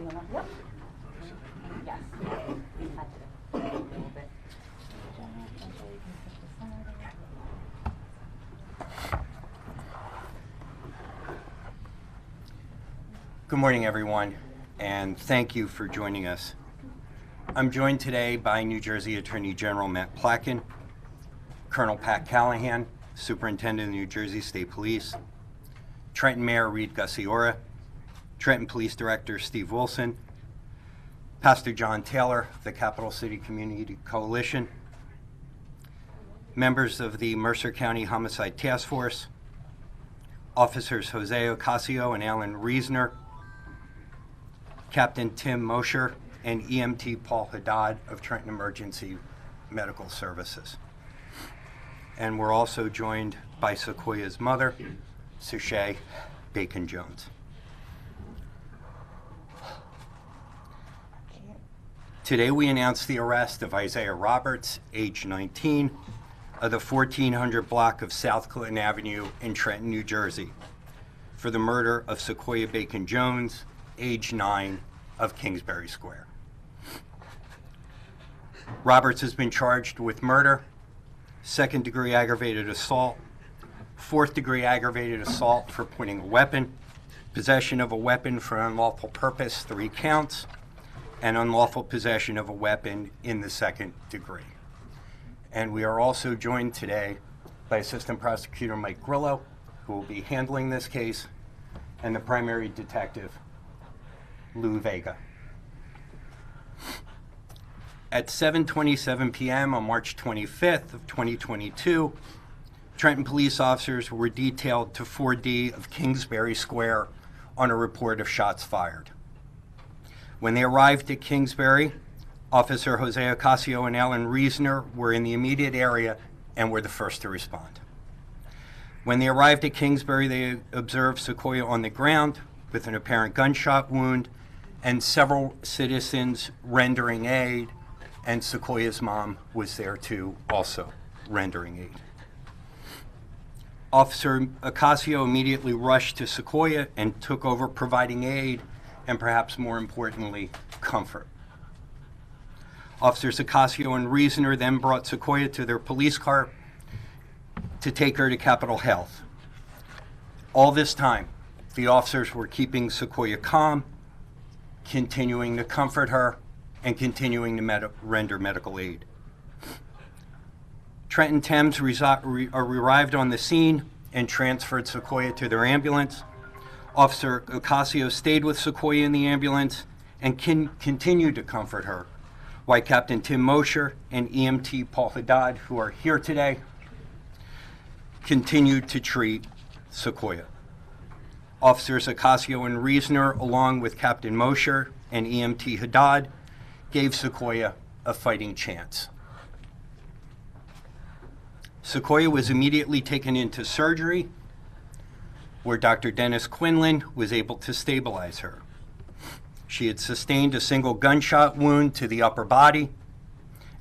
Yep. Yes. We had to a little bit. Good morning, everyone, and thank you for joining us. I'm joined today by New Jersey Attorney General Matt Plotkin, Colonel Pat Callahan, Superintendent of New Jersey State Police, Trenton Mayor Reed Gussiora, Trenton Police Director Steve Wilson, Pastor John Taylor of the Capital City Community Coalition, members of the Mercer County Homicide Task Force, Officers Jose Ocasio and Alan Reisner, Captain Tim Mosher, and EMT Paul Haddad of Trenton Emergency Medical Services. And we're also joined by SeQuoya's mother, SeQuoya Bacon-Jones. Today we announced the arrest of Isaiah Roberts, age 19, of the 1400 block of South Clinton Avenue in Trenton, New Jersey, for the murder of SeQuoya Bacon-Jones, age 9, of Kingsbury Square. Roberts has been charged with murder, second-degree aggravated assault, fourth-degree aggravated assault for pointing a weapon, possession of a weapon for unlawful purpose, 3 counts, and unlawful possession of a weapon in the second degree. And we are also joined today by Assistant Prosecutor Mike Grillo, who will be handling this case, and the primary detective, Lou Vega. At 7:27 p.m. on March 25th of 2022, Trenton police officers were detailed to 4D of Kingsbury Square on a report of shots fired. When they arrived at Kingsbury, Officer Jose Ocasio and Alan Reisner were in the immediate area and were the first to respond. When they arrived at Kingsbury, they observed SeQuoya on the ground with an apparent gunshot wound and several citizens rendering aid, and SeQuoya's mom was there too, also rendering aid. Officer Ocasio immediately rushed to SeQuoya and took over providing aid and, perhaps more importantly, comfort. Officers Ocasio and Reisner then brought SeQuoya to their police car to take her to Capitol Health. All this time, the officers were keeping SeQuoya calm, continuing to comfort her, and continuing to render medical aid. Trenton Thames arrived on the scene and transferred SeQuoya to their ambulance. Officer Ocasio stayed with SeQuoya in the ambulance and continued to comfort her, while Captain Tim Mosher and EMT Paul Haddad, who are here today, continued to treat SeQuoya. Officers Ocasio and Reisner, along with Captain Mosher and EMT Haddad, gave SeQuoya a fighting chance. SeQuoya was immediately taken into surgery, where Dr. Dennis Quinlan was able to stabilize her. She had sustained a single gunshot wound to the upper body,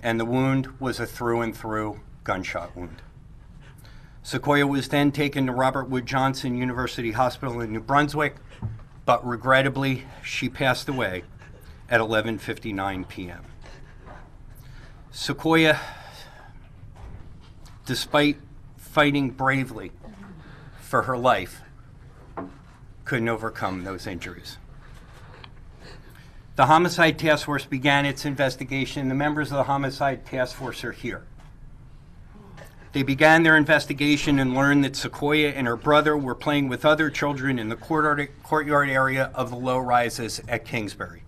and the wound was a through-and-through gunshot wound. SeQuoya was then taken to Robert Wood Johnson University Hospital in New Brunswick, but regrettably, she passed away at 11:59 p.m. SeQuoya, despite fighting bravely for her life, couldn't overcome those injuries. The Homicide Task Force began its investigation. The members of the Homicide Task Force are here. They began their investigation and learned that SeQuoya and her brother were playing with other children in the courtyard area of the low-rises at Kingsbury.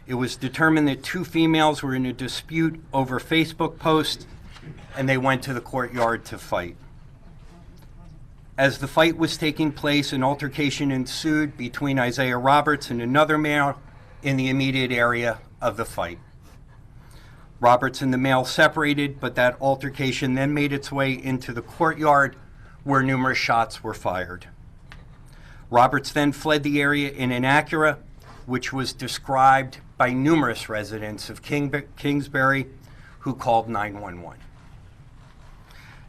It was determined that 2 females were in a dispute over Facebook posts, and they went to the courtyard to fight. As the fight was taking place, an altercation ensued between Isaiah Roberts and another male in the immediate area of the fight. Roberts and the male separated, but that altercation then made its way into the courtyard, where numerous shots were fired. Roberts then fled the area in an Acura, which was described by numerous residents of Kingsbury who called 911.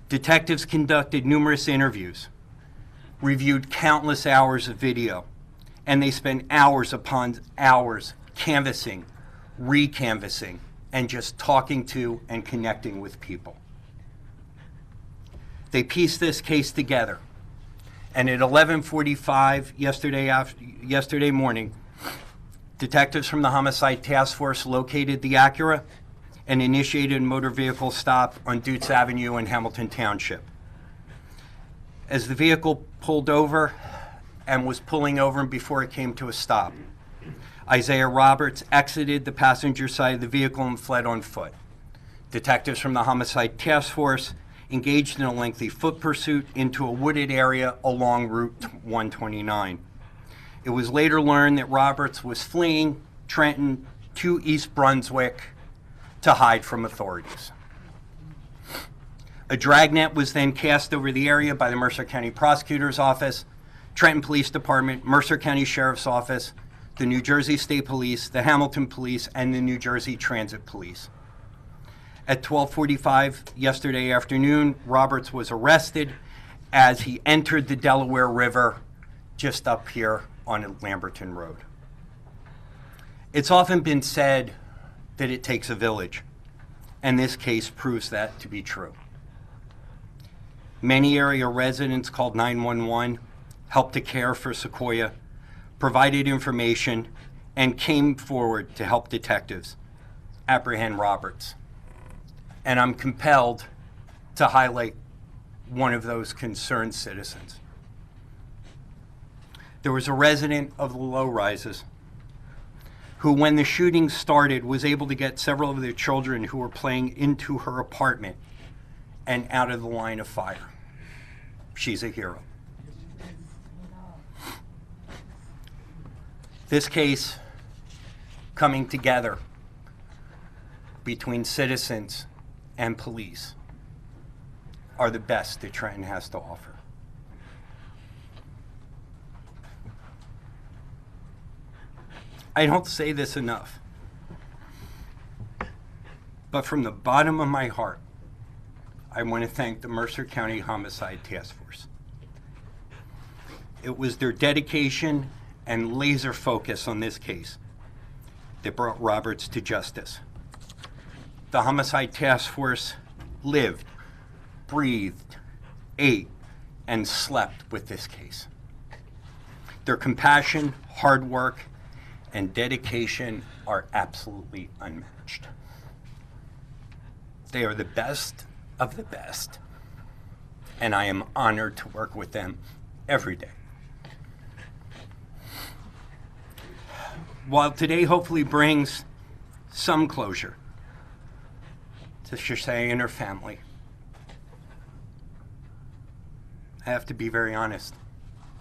Detectives conducted numerous interviews, reviewed countless hours of video, And they spent hours upon hours canvassing, re-canvassing, and just talking to and connecting with people. They pieced this case together. And at 11:45 yesterday morning, detectives from the Homicide Task Force located the Acura and initiated a motor vehicle stop on Dutz Avenue in Hamilton Township. As the vehicle pulled over and was pulling over before it came to a stop, Isaiah Roberts exited the passenger side of the vehicle and fled on foot. Detectives from the Homicide Task Force engaged in a lengthy foot pursuit into a wooded area along Route 129. It was later learned that Roberts was fleeing Trenton to East Brunswick to hide from authorities. A dragnet was then cast over the area by the Mercer County Prosecutor's Office, Trenton Police Department, Mercer County Sheriff's Office, the New Jersey State Police, the Hamilton Police, and the New Jersey Transit Police. At 12:45 yesterday afternoon, Roberts was arrested as he entered the Delaware River just up here on Lamberton Road. It's often been said that it takes a village, and this case proves that to be true. Many area residents called 911, helped to care for SeQuoya, provided information, and came forward to help detectives apprehend Roberts. And I'm compelled to highlight one of those concerned citizens. There was a resident of the low-rises who, when the shooting started, was able to get several of their children who were playing into her apartment and out of the line of fire. She's a hero. This case coming together between citizens and police are the best that Trenton has to offer. I don't say this enough, but from the bottom of my heart, I want to thank the Mercer County Homicide Task Force. It was their dedication and laser focus on this case that brought Roberts to justice. The Homicide Task Force lived, breathed, ate, and slept with this case. Their compassion, hard work, and dedication are absolutely unmatched. They are the best of the best, and I am honored to work with them every day. While today hopefully brings some closure to Shashay and her family, I have to be very honest.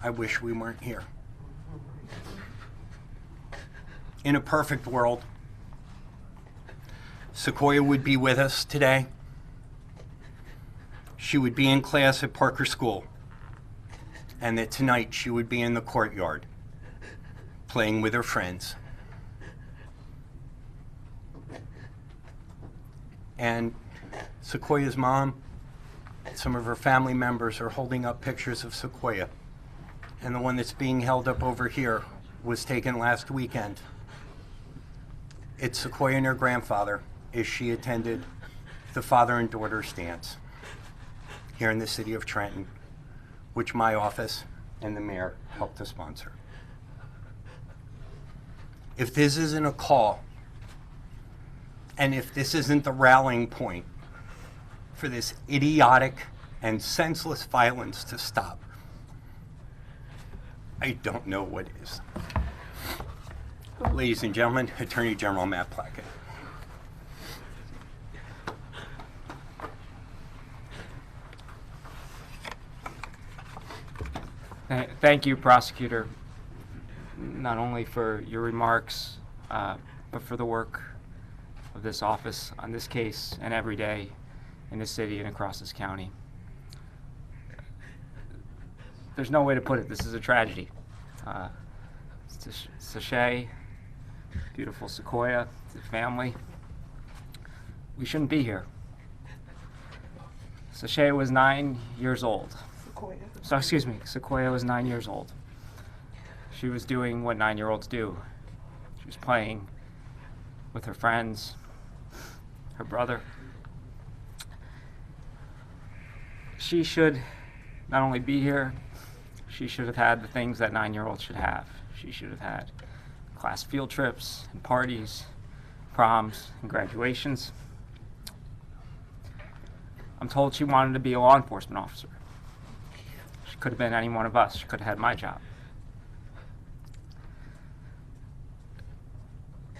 I wish we weren't here. In a perfect world, SeQuoya would be with us today. She would be in class at Parker School, and that tonight she would be in the courtyard playing with her friends. And SeQuoya's mom, some of her family members are holding up pictures of SeQuoya. And the one that's being held up over here was taken last weekend. It's SeQuoya and her grandfather as she attended the father and daughter's dance here in the city of Trenton, which my office and the mayor helped to sponsor. If this isn't a call, and if this isn't the rallying point for this idiotic and senseless violence to stop, I don't know what is. Ladies and gentlemen, Attorney General Matt Plackett. Thank you, Prosecutor, not only for your remarks, but for the work of this office on this case and every day in this city and across this county. There's no way to put it. This is a tragedy. Sashay, beautiful SeQuoya, the family. We shouldn't be here. Sashay was 9 years old. SeQuoya was 9 years old. She was doing what 9-year-olds do. She was playing with her friends, her brother. She should not only be here, she should have had the things that 9-year-olds should have. She should have had class field trips and parties, proms and graduations. I'm told she wanted to be a law enforcement officer. She could have been any one of us. She could have had my job.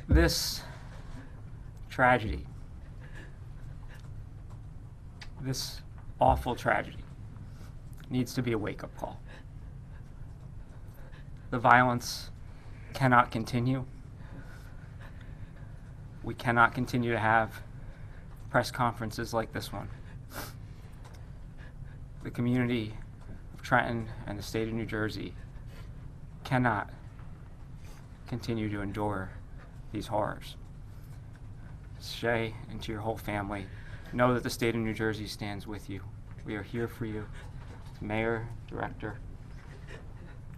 This tragedy, this awful tragedy, needs to be a wake-up call. The violence cannot continue. We cannot continue to have press conferences like this one. The community of Trenton and the state of New Jersey cannot continue to endure these horrors. Shay, and to your whole family, know that the state of New Jersey stands with you. We are here for you. Mayor, Director,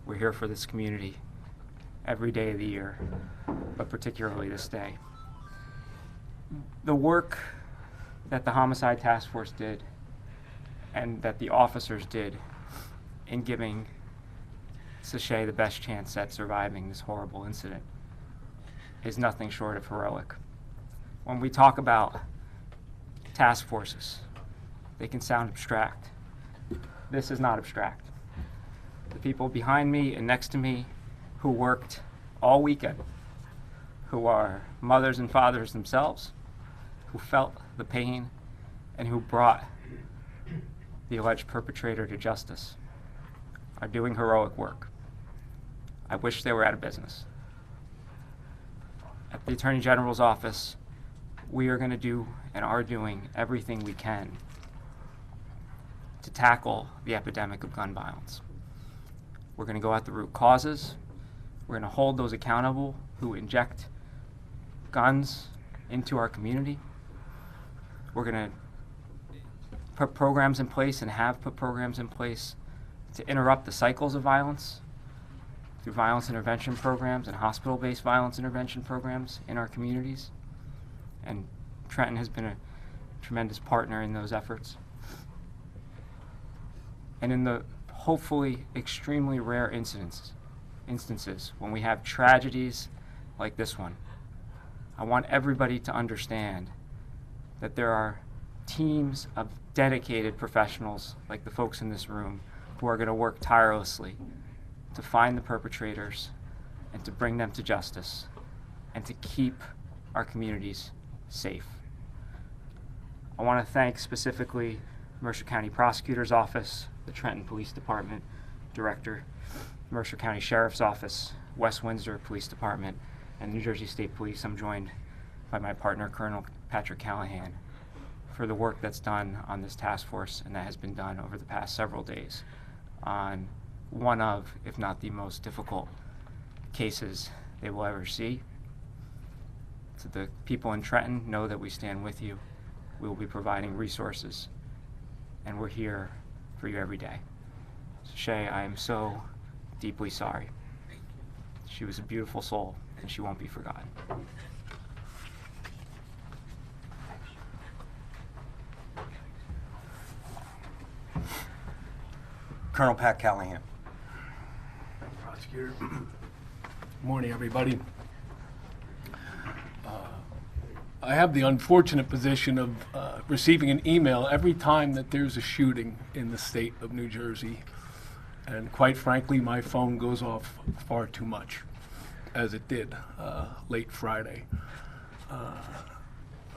we're here for this community every day of the year, but particularly this day. The work that the Homicide Task Force did and that the officers did in giving Sashay the best chance at surviving this horrible incident is nothing short of heroic. When we talk about task forces, they can sound abstract. This is not abstract. The people behind me and next to me who worked all weekend, who are mothers and fathers themselves, who felt the pain, and who brought the alleged perpetrator to justice, are doing heroic work. I wish they were out of business. At the Attorney General's office, we are going to do and are doing everything we can to tackle the epidemic of gun violence. We're going to go at the root causes. We're going to hold those accountable who inject guns into our community. We're going to put programs in place and have put programs in place to interrupt the cycles of violence through violence intervention programs and hospital-based violence intervention programs in our communities. And Trenton has been a tremendous partner in those efforts. And in the hopefully extremely rare instances when we have tragedies like this one, I want everybody to understand that there are teams of dedicated professionals like the folks in this room who are going to work tirelessly to find the perpetrators and to bring them to justice and to keep our communities safe. I want to thank specifically Mercer County Prosecutor's Office, the Trenton Police Department Director, Mercer County Sheriff's Office, West Windsor Police Department, and New Jersey State Police. I'm joined by my partner, Colonel Patrick Callahan, for the work that's done on this task force and that has been done over the past several days on one of, if not the most difficult cases they will ever see. So the people in Trenton know that we stand with you. We will be providing resources, and we're here for you every day. So Shay, I am so deeply sorry. She was a beautiful soul, and she won't be forgotten. Colonel Pat Callahan. Prosecutor. Morning, everybody. I have the unfortunate position of receiving an email every time that there's a shooting in the state of New Jersey. And quite frankly, my phone goes off far too much, as it did late Friday.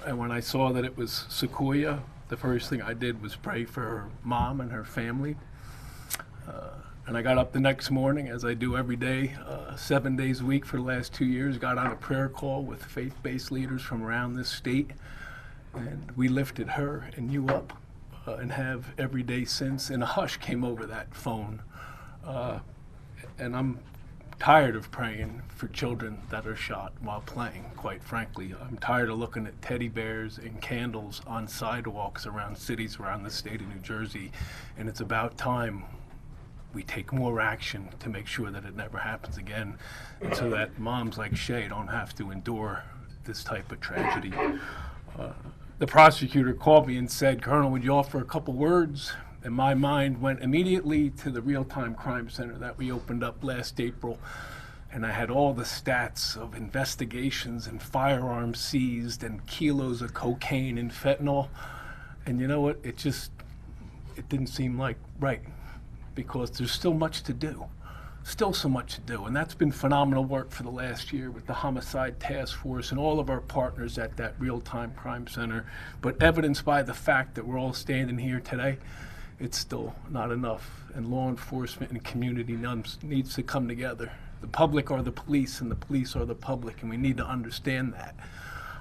And when I saw that it was SeQuoya, the first thing I did was pray for her mom and her family. And I got up the next morning, as I do every day, 7 days a week for the last 2 years, got on a prayer call with faith-based leaders from around this state, and we lifted her and you up, and have every day since, and a hush came over that phone. And I'm tired of praying for children that are shot while playing, quite frankly. I'm tired of looking at teddy bears and candles on sidewalks around cities around the state of New Jersey, and it's about time we take more action to make sure that it never happens again, and so that moms like Shay don't have to endure this type of tragedy. The prosecutor called me and said, "Colonel, would you offer a couple words?" And my mind went immediately to the real-time crime center that we opened up last April. And I had all the stats of investigations and firearms seized and kilos of cocaine and fentanyl. And you know what? It didn't seem like right, because there's still much to do. Still so much to do. And that's been phenomenal work for the last year with the Homicide Task Force and all of our partners at that real-time crime center. But evidenced by the fact that we're all standing here today, it's still not enough. And law enforcement and community needs to come together. The public are the police, and the police are the public, and we need to understand that.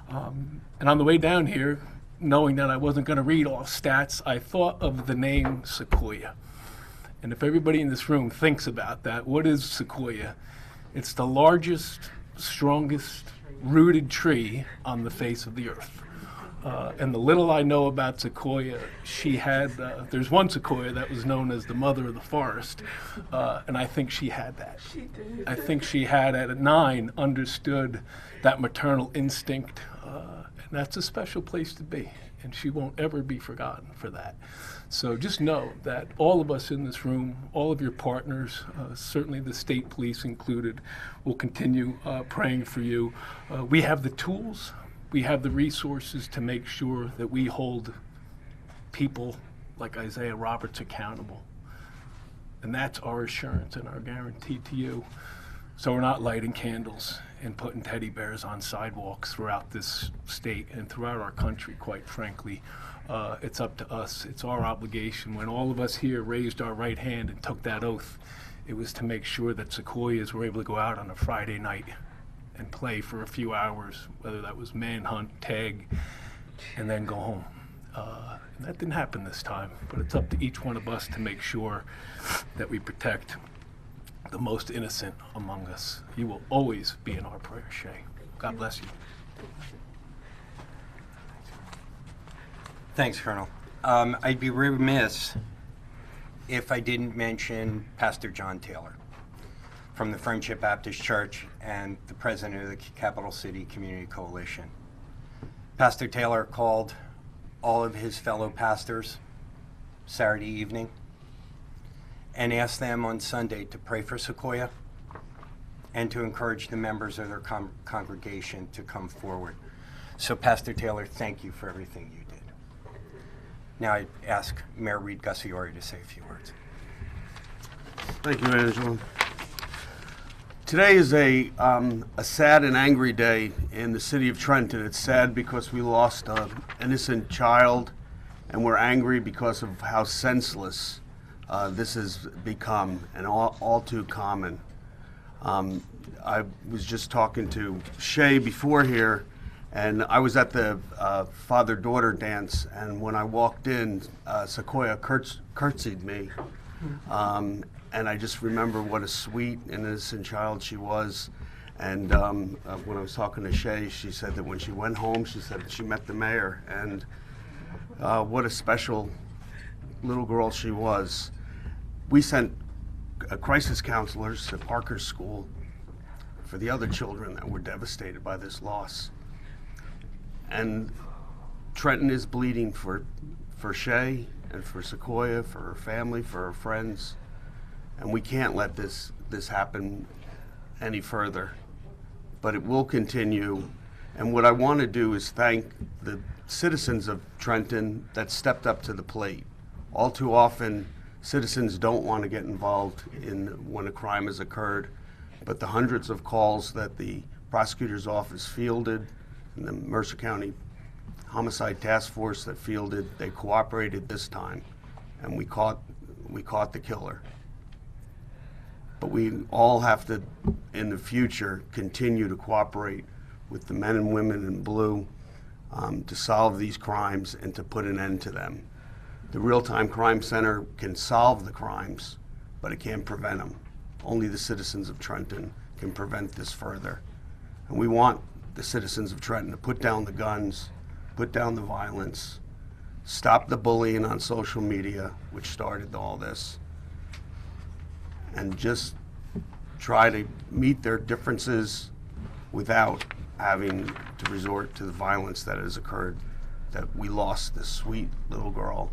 And on the way down here, knowing that I wasn't going to read all stats, I thought of the name SeQuoya. And if everybody in this room thinks about that, what is SeQuoya? It's the largest, strongest rooted tree on the face of the earth. And the little I know about SeQuoya, she had, there's one SeQuoya that was known as the mother of the forest, and I think she had that. She did. I think she had, at 9, understood that maternal instinct, and that's a special place to be, and she won't ever be forgotten for that. So just know that all of us in this room, all of your partners, certainly the state police included, will continue praying for you. We have the tools. We have the resources to make sure that we hold people like Isaiah Roberts accountable. And that's our assurance and our guarantee to you. So we're not lighting candles and putting teddy bears on sidewalks throughout this state and throughout our country, quite frankly. It's up to us. It's our obligation. When all of us here raised our right hand and took that oath, it was to make sure that SeQuoyas were able to go out on a Friday night and play for a few hours, whether that was manhunt, tag, and then go home. And that didn't happen this time, but it's up to each one of us to make sure that we protect the most innocent among us. You will always be in our prayer, Shay. God bless you. Thanks, Colonel. I'd be remiss if I didn't mention Pastor John Taylor from the Friendship Baptist Church and the president of the Capital City Community Coalition. Pastor Taylor called all of his fellow pastors Saturday evening and asked them on Sunday to pray for SeQuoya and to encourage the members of their congregation to come forward. So Pastor Taylor, thank you for everything you did. Now I ask Mayor Reed Gussiori to say a few words. Thank you, Angela. Today is a sad and angry day in the city of Trenton. It's sad because we lost an innocent child, and we're angry because of how senseless this has become, and all too common. I was just talking to Shay before here, and I was at the father-daughter dance, and when I walked in, SeQuoya curtsied me. And I just remember what a sweet and innocent child she was. And when I was talking to Shay, she said that when she went home, she said that she met the mayor. And what a special little girl she was. We sent crisis counselors to Parker's school for the other children that were devastated by this loss. And Trenton is bleeding for Shay and for SeQuoya, for her family, for her friends. And we can't let this happen any further, but it will continue. And what I want to do is thank the citizens of Trenton that stepped up to the plate. All too often, citizens don't want to get involved in when a crime has occurred, but the hundreds of calls that the prosecutor's office fielded and the Mercer County Homicide Task Force that fielded, they cooperated this time, and we caught the killer. But we all have to, in the future, continue to cooperate with the men and women in blue to solve these crimes and to put an end to them. The Real-Time Crime Center can solve the crimes, but it can't prevent them. Only the citizens of Trenton can prevent this further. And we want the citizens of Trenton to put down the guns, put down the violence, stop the bullying on social media, which started all this, and just try to meet their differences without having to resort to the violence that has occurred, that we lost this sweet little girl.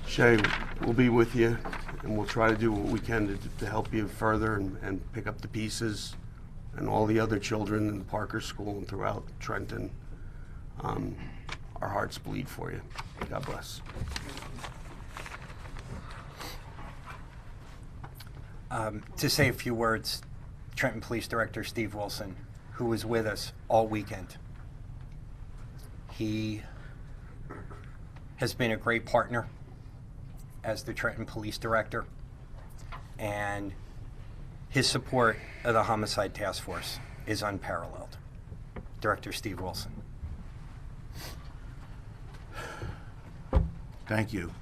Shay, we'll be with you, and we'll try to do what we can to help you further and pick up the pieces, and all the other children in the Parker School and throughout Trenton. Our hearts bleed for you. God bless. To say a few words, Trenton Police Director Steve Wilson, who was with us all weekend. He has been a great partner as the Trenton Police Director, and his support of the Homicide Task Force is unparalleled. Director Steve Wilson. Thank you.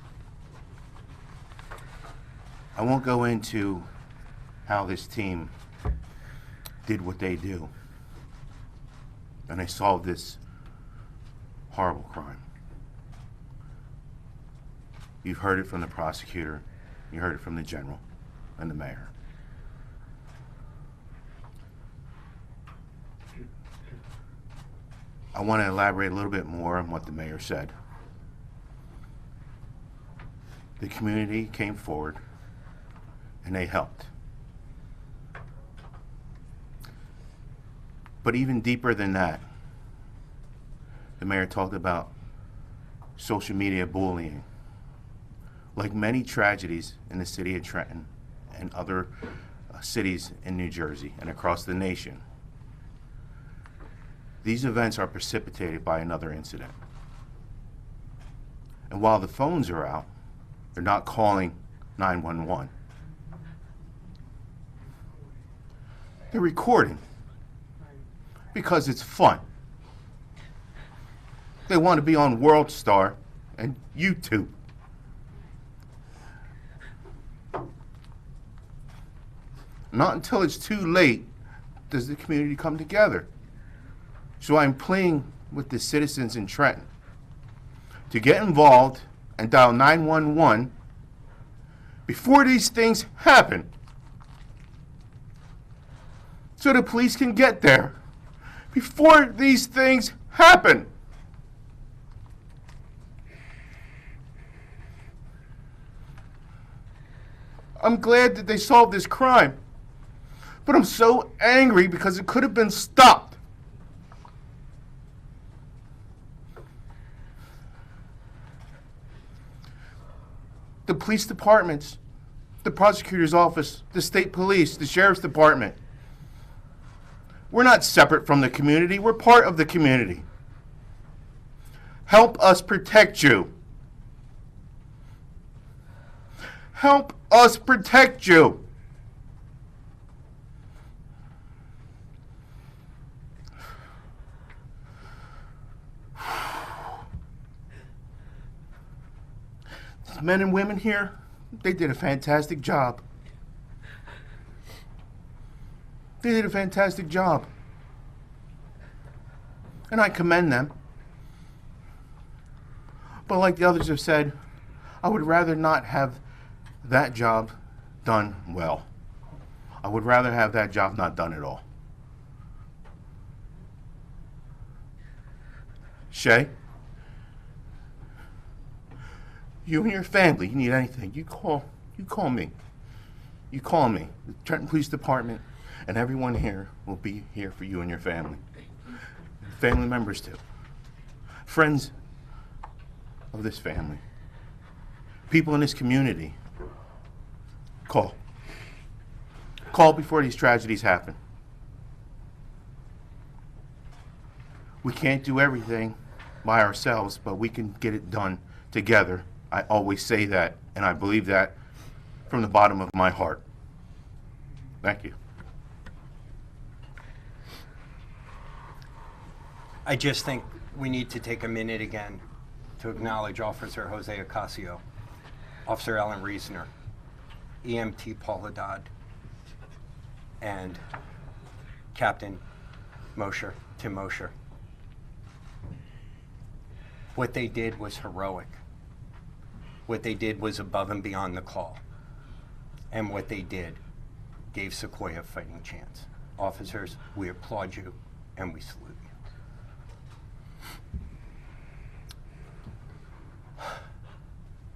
I won't go into how this team did what they do, and they solved this horrible crime. You've heard it from the prosecutor, you heard it from the general and the mayor. I want to elaborate a little bit more on what the mayor said. The community came forward and they helped. But even deeper than that, the mayor talked about social media bullying. Like many tragedies in the city of Trenton and other cities in New Jersey and across the nation, these events are precipitated by another incident. And while the phones are out, they're not calling 911. They're recording because it's fun. They want to be on World Star and YouTube. Not until it's too late does the community come together. So I'm pleading with the citizens in Trenton to get involved and dial 911 before these things happen, so the police can get there before these things happen. I'm glad that they solved this crime, but I'm so angry because it could have been stopped. The police departments, the prosecutor's office, the state police, the sheriff's department. We're not separate from the community. We're part of the community. Help us protect you. Help us protect you. These men and women here, they did a fantastic job. They did a fantastic job. And I commend them. But like the others have said, I would rather not have that job done well. I would rather have that job not done at all. Shay, you and your family, you need anything, you call me. You call me. The Trenton Police Department and everyone here will be here for you and your family. Family members too. Friends of this family. People in this community. Call. Call before these tragedies happen. We can't do everything by ourselves, but we can get it done together. I always say that, and I believe that from the bottom of my heart. Thank you. I just think we need to take a minute again to acknowledge Officer Jose Ocasio, Officer Ellen Reasoner, EMT Paula Dodd, and Captain Mosher, Tim Mosher. What they did was heroic. What they did was above and beyond the call. and what they did gave SeQuoya a fighting chance. Officers, we applaud you and we salute you.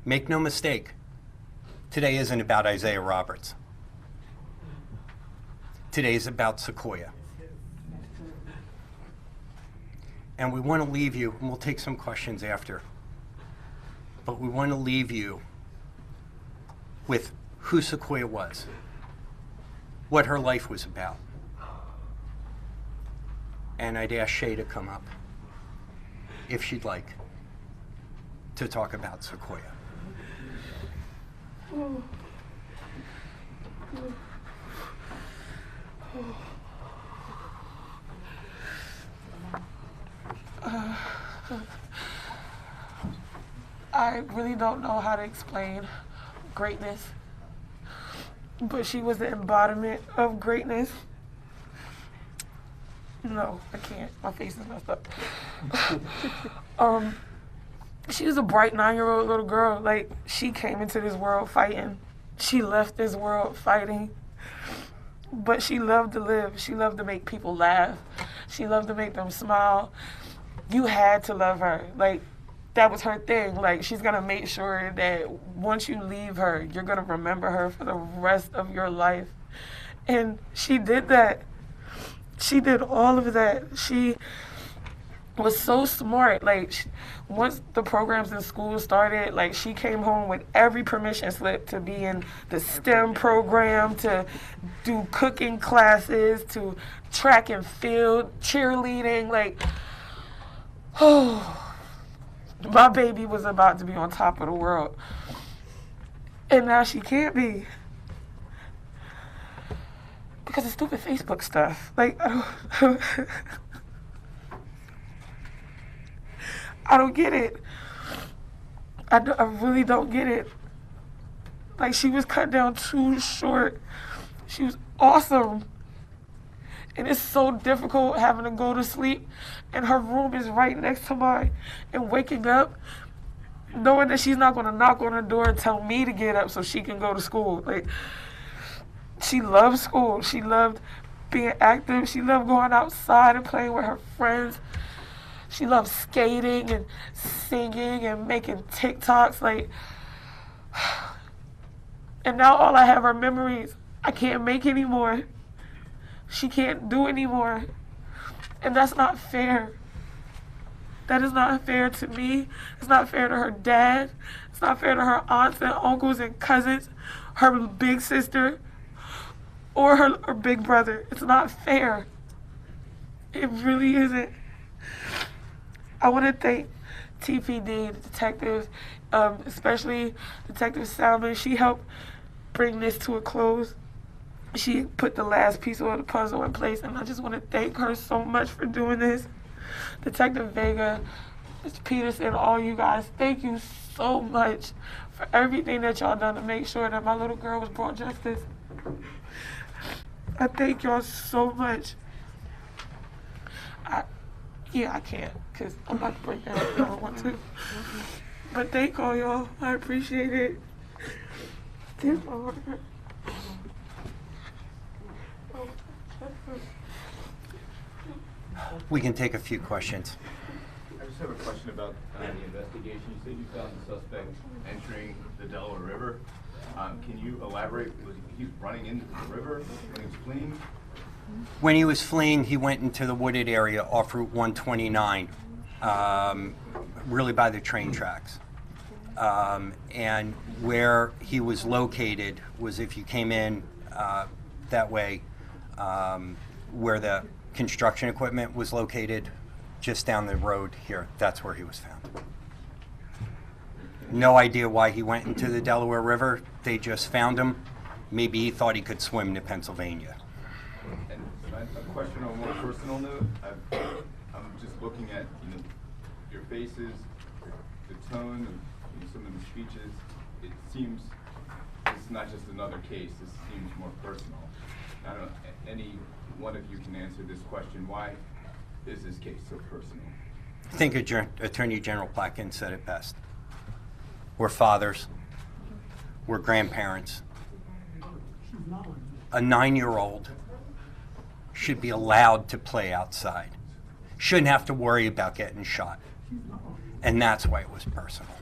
Make no mistake, today isn't about Isaiah Roberts. Today is about SeQuoya. And we want to leave you, and we'll take some questions after, but we want to leave you with who SeQuoya was, what her life was about. And I'd ask Shay to come up, if she'd like, to talk about SeQuoya. I really don't know how to explain greatness, but she was the embodiment of greatness. No, I can't. My face is messed up. She was a bright 9-year-old little girl. Like, she came into this world fighting. She left this world fighting. But she loved to live. She loved to make people laugh. She loved to make them smile. You had to love her. Like, that was her thing. Like, she's gonna make sure that once you leave her, you're gonna remember her for the rest of your life. And she did that. She did all of that. She was so smart. Like, once the programs in school started, like, she came home with every permission slip to be in the STEM program, to do cooking classes, to track and field, cheerleading. Like, oh, my baby was about to be on top of the world. And now she can't be. Because of stupid Facebook stuff. Like, I don't get it. I really don't get it. Like, she was cut down too short. She was awesome. And it's so difficult having to go to sleep, and her room is right next to mine, and waking up knowing that she's not going to knock on the door and tell me to get up so she can go to school. Like, she loved school. She loved being active. She loved going outside and playing with her friends. She loved skating and singing and making TikToks. Like, and now all I have are memories. I can't make anymore. She can't do anymore. And that's not fair. That is not fair to me. It's not fair to her dad. It's not fair to her aunts and uncles and cousins, her big sister, or her big brother. It's not fair. It really isn't. I want to thank TPD, the detectives, especially Detective Salmon. She helped bring this to a close. She put the last piece of the puzzle in place, and I just want to thank her so much for doing this. Detective Vega, Mr. Peterson, all you guys, thank you so much for everything that y'all done to make sure that my little girl was brought justice. I thank y'all so much. I can't, because I'm about to break down if I don't want to. But thank all y'all. I appreciate it. Dear Lord. We can take a few questions. I just have a question about the investigation. You said you found the suspect entering the Delaware River. Can you elaborate? Was he running into the river when he was fleeing? When he was fleeing, he went into the wooded area off Route 129, really by the train tracks. And where he was located was, if you came in that way, where the construction equipment was located, just down the road here, that's where he was found. No idea why he went into the Delaware River. They just found him. Maybe he thought he could swim to Pennsylvania. And a question on a more personal note. I'm just looking at your faces, the tone of some of the speeches. It seems this is not just another case. This seems more personal. I don't know. Any one of you can answer this question. Why is this case so personal? I think Attorney General Plotkin said it best. We're fathers. We're grandparents. a 9-year-old should be allowed to play outside. Shouldn't have to worry about getting shot. And that's why it was personal. It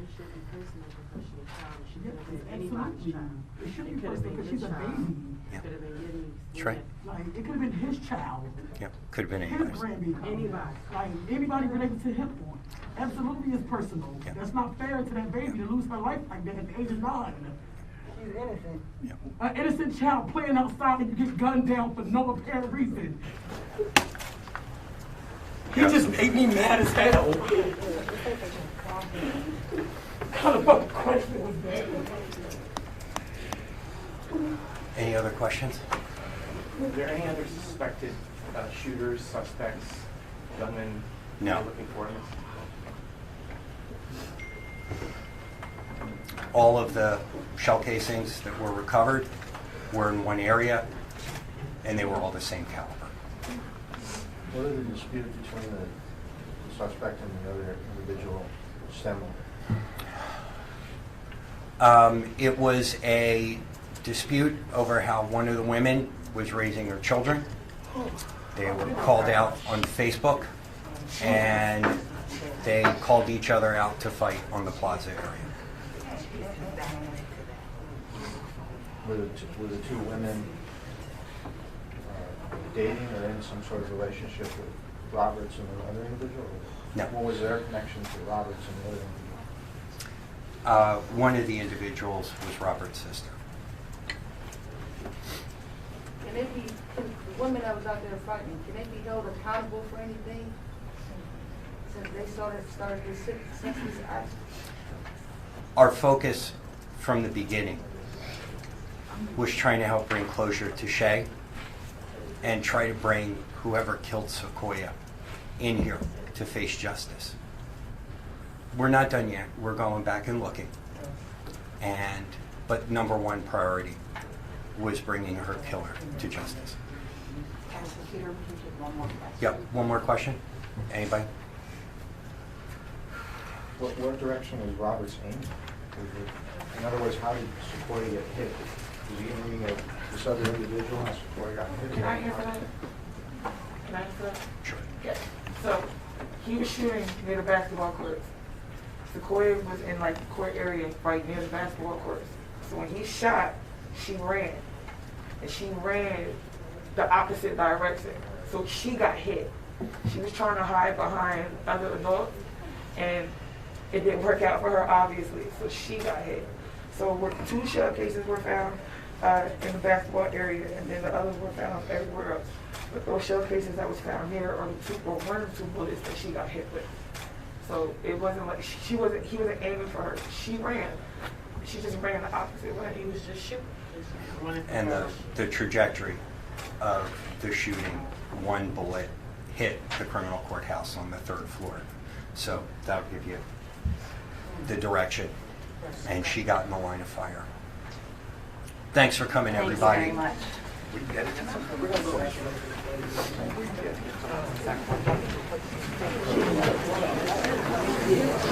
should be personal because she's a baby. Yeah. That's right. Like, it could have been his child, Yeah, could have been his anybody's. grandbaby. Anybody. Like, anybody related to him. Absolutely is personal. Yeah. That's not fair to that baby to lose her life like that at the age of 9. She's innocent. Yeah. An innocent child playing outside and you get gunned down for no apparent reason. He Yeah. just made me mad as hell. What kind of fucking question was that? Any other questions? Are there any other suspected shooters, suspects, gunmen? No. You're looking for them? All of the shell casings that were recovered were in one area, and they were all the same caliber. What did the dispute between the suspect and the other individual stem on? It was a dispute over how one of the women was raising her children. They were called out on Facebook, and they called each other out to fight on the plaza area. Were the two women dating or in some sort of relationship with Roberts and the other individual? No. What was their connection to Roberts and the other individual? One of the individuals was Robert's sister. Can they be, the women that was out there fighting, can they be held accountable for anything? Since they started this senseless act? Our focus from the beginning was trying to help bring closure to Shay and try to bring whoever killed SeQuoya in here to face justice. We're not done yet. We're going back and looking. But number one priority was bringing her killer to justice. Prosecutor, we can take one more question. Yep, one more question? Anybody? What direction was Roberts aiming? In other words, how did SeQuoya get hit? Was he aiming at this other individual and SeQuoya got hit? Can I answer that? Can I answer that? Sure. Yes. So, he was shooting near the basketball courts. SeQuoya was in like the court area right near the basketball courts. So when he shot, she ran. And she ran the opposite direction. So she got hit. She was trying to hide behind other adults, and it didn't work out for her, obviously. So she got hit. So 2 shell cases were found in the basketball area, and then the others were found everywhere else. But those shell cases that was found here are one of the 2 bullets that she got hit with. So it wasn't like he wasn't aiming for her. She ran. She just ran the opposite way. He was just shooting. And the trajectory of the shooting, one bullet hit the criminal courthouse on the 3rd floor. So that'll give you the direction. And she got in the line of fire. Thanks for coming, Thanks everybody. very much.